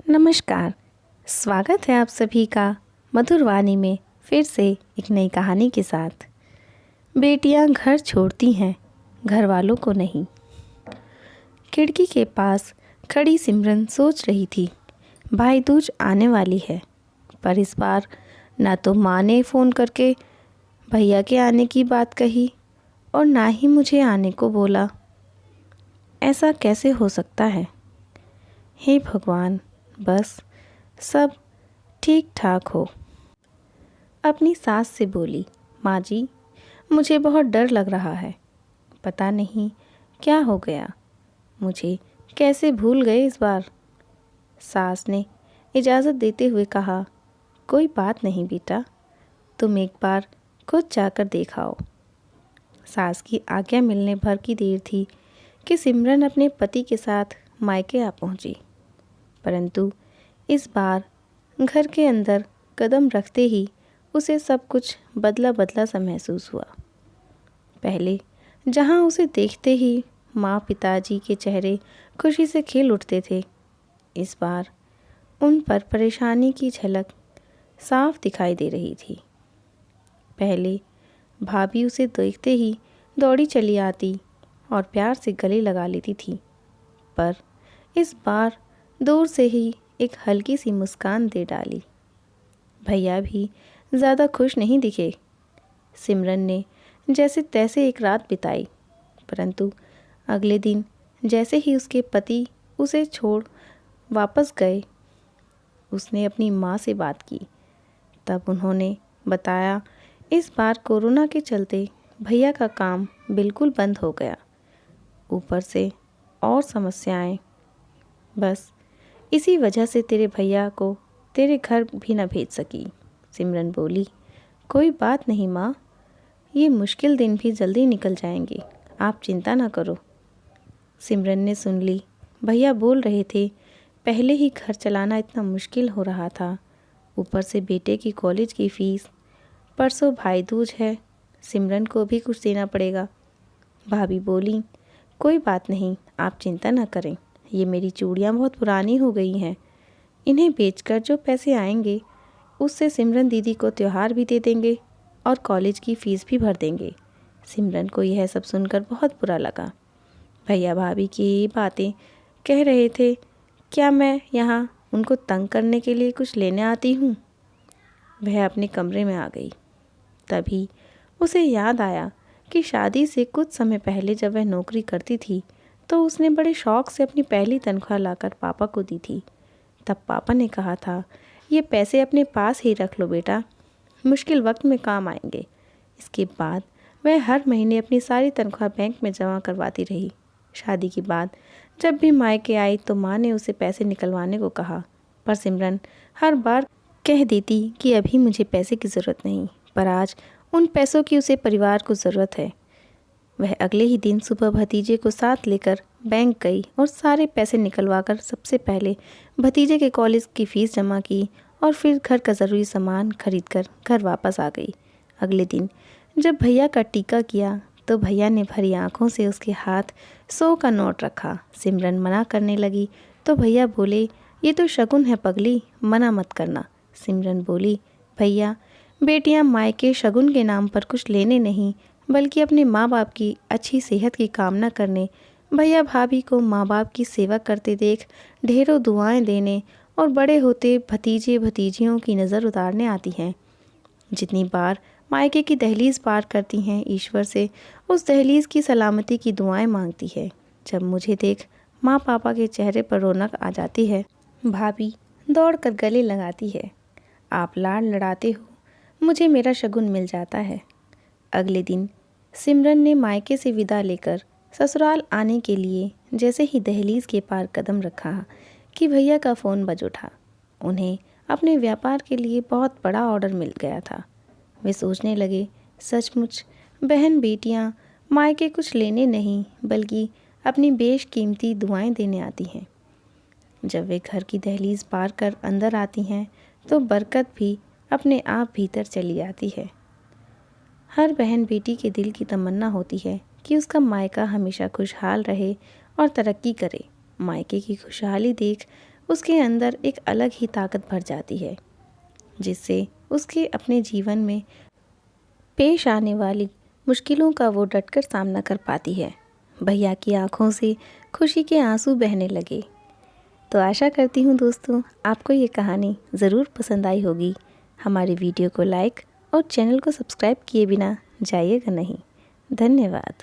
नमस्कार। स्वागत है आप सभी का मधुर वाणी में फिर से एक नई कहानी के साथ। बेटियां घर छोड़ती हैं, घर वालों को नहीं। खिड़की के पास खड़ी सिमरन सोच रही थी, भाई दूज आने वाली है, पर इस बार ना तो माँ ने फ़ोन करके भैया के आने की बात कही और ना ही मुझे आने को बोला। ऐसा कैसे हो सकता है? हे भगवान, बस सब ठीक ठाक हो। अपनी सास से बोली, माँ जी, मुझे बहुत डर लग रहा है। पता नहीं क्या हो गया, मुझे कैसे भूल गए इस बार। सास ने इजाज़त देते हुए कहा, कोई बात नहीं बेटा, तुम एक बार खुद जाकर देखाओ। सास की आज्ञा मिलने भर की देर थी कि सिमरन अपने पति के साथ मायके आ पहुंची। परंतु इस बार घर के अंदर कदम रखते ही उसे सब कुछ बदला बदला सा महसूस हुआ। पहले जहां उसे देखते ही माँ पिताजी के चेहरे खुशी से खिल उठते थे, इस बार उन पर परेशानी की झलक साफ दिखाई दे रही थी। पहले भाभी उसे देखते ही दौड़ी चली आती और प्यार से गले लगा लेती थी, पर इस बार दूर से ही एक हल्की सी मुस्कान दे डाली। भैया भी ज़्यादा खुश नहीं दिखे। सिमरन ने जैसे तैसे एक रात बिताई, परंतु अगले दिन जैसे ही उसके पति उसे छोड़ वापस गए, उसने अपनी माँ से बात की। तब उन्होंने बताया, इस बार कोरोना के चलते भैया का काम बिल्कुल बंद हो गया, ऊपर से और समस्याएं। बस इसी वजह से तेरे भैया को तेरे घर भी न भेज सकी। सिमरन बोली, कोई बात नहीं माँ, ये मुश्किल दिन भी जल्दी निकल जाएंगे, आप चिंता ना करो। सिमरन ने सुन ली। भैया बोल रहे थे, पहले ही घर चलाना इतना मुश्किल हो रहा था, ऊपर से बेटे की कॉलेज की फ़ीस, परसों भाई दूज है, सिमरन को भी कुछ देना पड़ेगा। भाभी बोली, कोई बात नहीं, आप चिंता ना करें, ये मेरी चूड़ियाँ बहुत पुरानी हो गई हैं, इन्हें बेचकर जो पैसे आएंगे उससे सिमरन दीदी को त्योहार भी दे देंगे और कॉलेज की फ़ीस भी भर देंगे। सिमरन को यह सब सुनकर बहुत बुरा लगा। भैया भाभी की ये बातें कह रहे थे, क्या मैं यहाँ उनको तंग करने के लिए कुछ लेने आती हूँ? वह अपने कमरे में आ गई। तभी उसे याद आया कि शादी से कुछ समय पहले जब वह नौकरी करती थी तो उसने बड़े शौक़ से अपनी पहली तनख्वाह लाकर पापा को दी थी। तब पापा ने कहा था, ये पैसे अपने पास ही रख लो बेटा, मुश्किल वक्त में काम आएंगे। इसके बाद वह हर महीने अपनी सारी तनख्वाह बैंक में जमा करवाती रही। शादी के बाद जब भी मायके आई तो माँ ने उसे पैसे निकलवाने को कहा, पर सिमरन हर बार कह देती कि अभी मुझे पैसे की ज़रूरत नहीं, पर आज उन पैसों की उसे परिवार को ज़रूरत है। वह अगले ही दिन सुबह भतीजे को साथ लेकर बैंक गई और सारे पैसे निकलवाकर सबसे पहले भतीजे के कॉलेज की फ़ीस जमा की और फिर घर का ज़रूरी सामान खरीदकर घर वापस आ गई। अगले दिन जब भैया का टीका किया तो भैया ने भरी आंखों से उसके हाथ 100 का नोट रखा। सिमरन मना करने लगी तो भैया बोले, ये तो शगुन है पगली, मना मत करना। सिमरन बोली, भैया, बेटियां मायके शगुन के नाम पर कुछ लेने नहीं बल्कि अपने माँ बाप की अच्छी सेहत की कामना करने, भैया भाभी को माँ बाप की सेवा करते देख ढेरों दुआएं देने और बड़े होते भतीजे भतीजियों की नज़र उतारने आती हैं। जितनी बार मायके की दहलीज़ पार करती हैं, ईश्वर से उस दहलीज़ की सलामती की दुआएं मांगती है। जब मुझे देख माँ पापा के चेहरे पर रौनक आ जाती है, भाभी दौड़ कर गले लगाती है, आप लाड़ लड़ाते हो, मुझे मेरा शगुन मिल जाता है। अगले दिन सिमरन ने मायके से विदा लेकर ससुराल आने के लिए जैसे ही दहलीज़ के पार कदम रखा कि भैया का फ़ोन बज उठा। उन्हें अपने व्यापार के लिए बहुत बड़ा ऑर्डर मिल गया था। वे सोचने लगे, सचमुच बहन बेटियां मायके कुछ लेने नहीं बल्कि अपनी बेशकीमती दुआएं देने आती हैं। जब वे घर की दहलीज़ पार कर अंदर आती हैं तो बरकत भी अपने आप भीतर चली आती है। हर बहन बेटी के दिल की तमन्ना होती है कि उसका मायका हमेशा खुशहाल रहे और तरक्की करे। मायके की खुशहाली देख उसके अंदर एक अलग ही ताकत भर जाती है, जिससे उसके अपने जीवन में पेश आने वाली मुश्किलों का वो डटकर सामना कर पाती है। भैया की आंखों से खुशी के आंसू बहने लगे। तो आशा करती हूँ दोस्तों आपको ये कहानी ज़रूर पसंद आई होगी। हमारी वीडियो को लाइक और चैनल को सब्सक्राइब किए बिना जाइएगा नहीं। धन्यवाद।